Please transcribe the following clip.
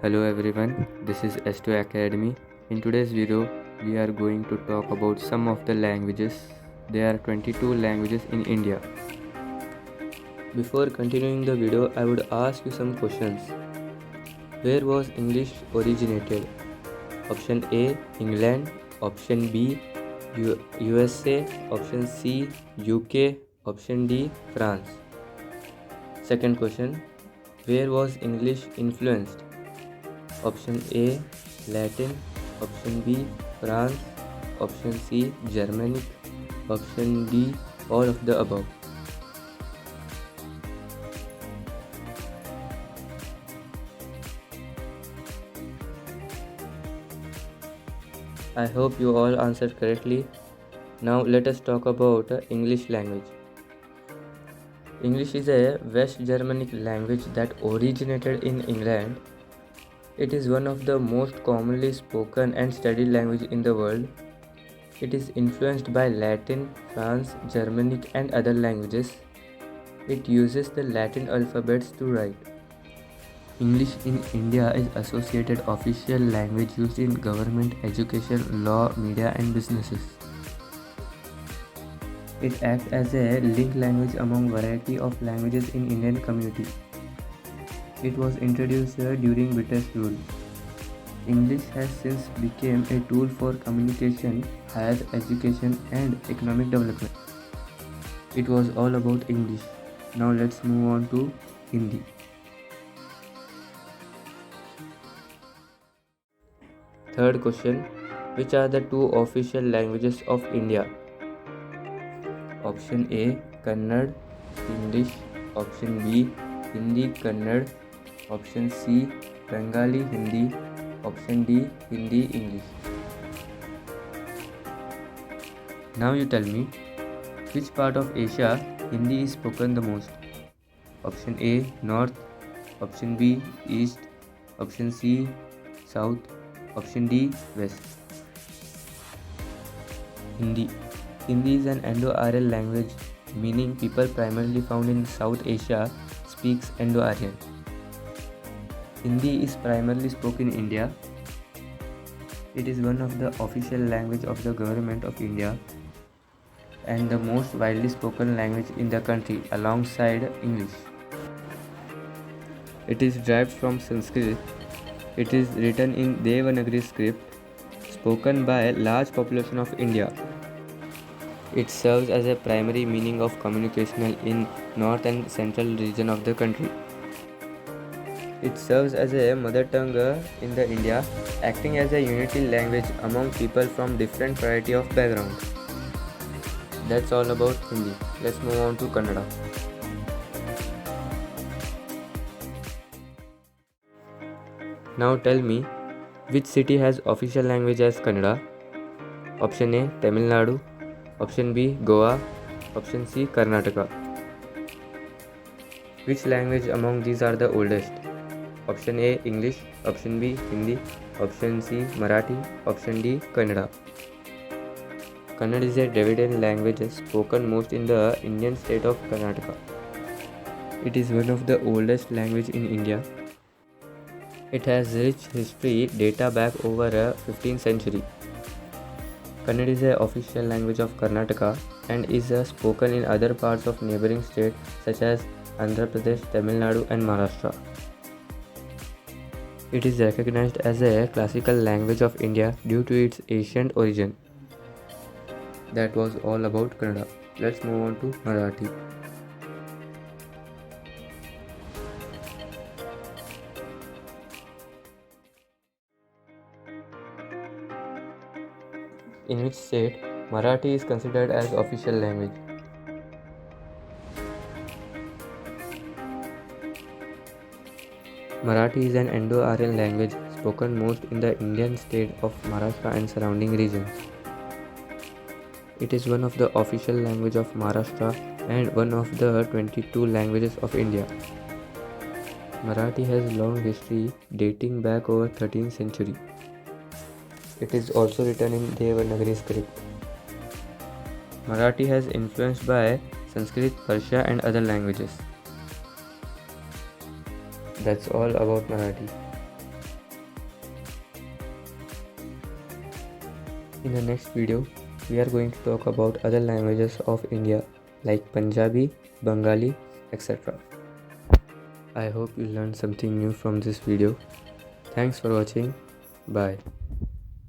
Hello everyone, this is S2 Academy. In today's video, we are going to talk about some of the languages. There are 22 languages in India. Before continuing the video, I would ask you some questions. Where was English originated? Option A, England. Option B, USA. Option C, UK. Option D, France. Second question, where was English influenced? Option A, Latin. Option B, France. Option C, Germanic. Option D, all of the above. I hope you all answered correctly. Now let us talk about English language. English is a West Germanic language that originated in England. It is one of the most commonly spoken and studied languages in the world. It is influenced by Latin, France, Germanic and other languages. It uses the Latin alphabets to write. English in India is associated official language used in government, education, law, media and businesses. It acts as a link language among variety of languages in Indian community. It was introduced during British rule. English has since become a tool for communication, higher education and economic development. It was all about English. Now let's move on to Hindi. Third question, which are the two official languages of India? Option A, Kannada, English. Option B, Hindi, Kannada. Option C, Bengali, Hindi. Option D, Hindi, English. Now you tell me, which part of Asia Hindi is spoken the most? Option A, North. Option B, East. Option C, South. Option D, West. Hindi. Hindi is an Indo-Aryan language, meaning people primarily found in South Asia speaks Indo-Aryan. Hindi is primarily spoken in India. It is one of the official language of the government of India and the most widely spoken language in the country alongside English. It is derived from Sanskrit. It is written in Devanagari script, spoken by a large population of India. It serves as a primary meaning of communication in north and central region of the country. It serves as a mother tongue in the India, acting as a unity language among people from different variety of backgrounds. That's all about Hindi. Let's move on to Kannada. Now tell me, which city has official language as Kannada? Option A, Tamil Nadu. Option B, Goa. Option C, Karnataka. Which language among these are the oldest? Option A, English. Option B, Hindi. Option C, Marathi. Option D, Kannada. Kannada is a Dravidian language spoken most in the Indian state of Karnataka. It is one of the oldest language in India. It has rich history data back over 15th century. Kannada is the official language of Karnataka and is spoken in other parts of neighboring states such as Andhra Pradesh, Tamil Nadu and Maharashtra. It is recognized as a classical language of India due to its ancient origin. That was all about Kannada. Let's move on to Marathi. In which state Marathi is considered as official language? Marathi is an Indo-Aryan language spoken most in the Indian state of Maharashtra and surrounding regions. It is one of the official language of Maharashtra and one of the 22 languages of India. Marathi has long history dating back over 13th century. It is also written in Devanagari script. Marathi has influenced by Sanskrit, Persia and other languages. That's all about Marathi. In the next video, we are going to talk about other languages of India like Punjabi, Bengali, etc. I hope you learned something new from this video. Thanks for watching. Bye.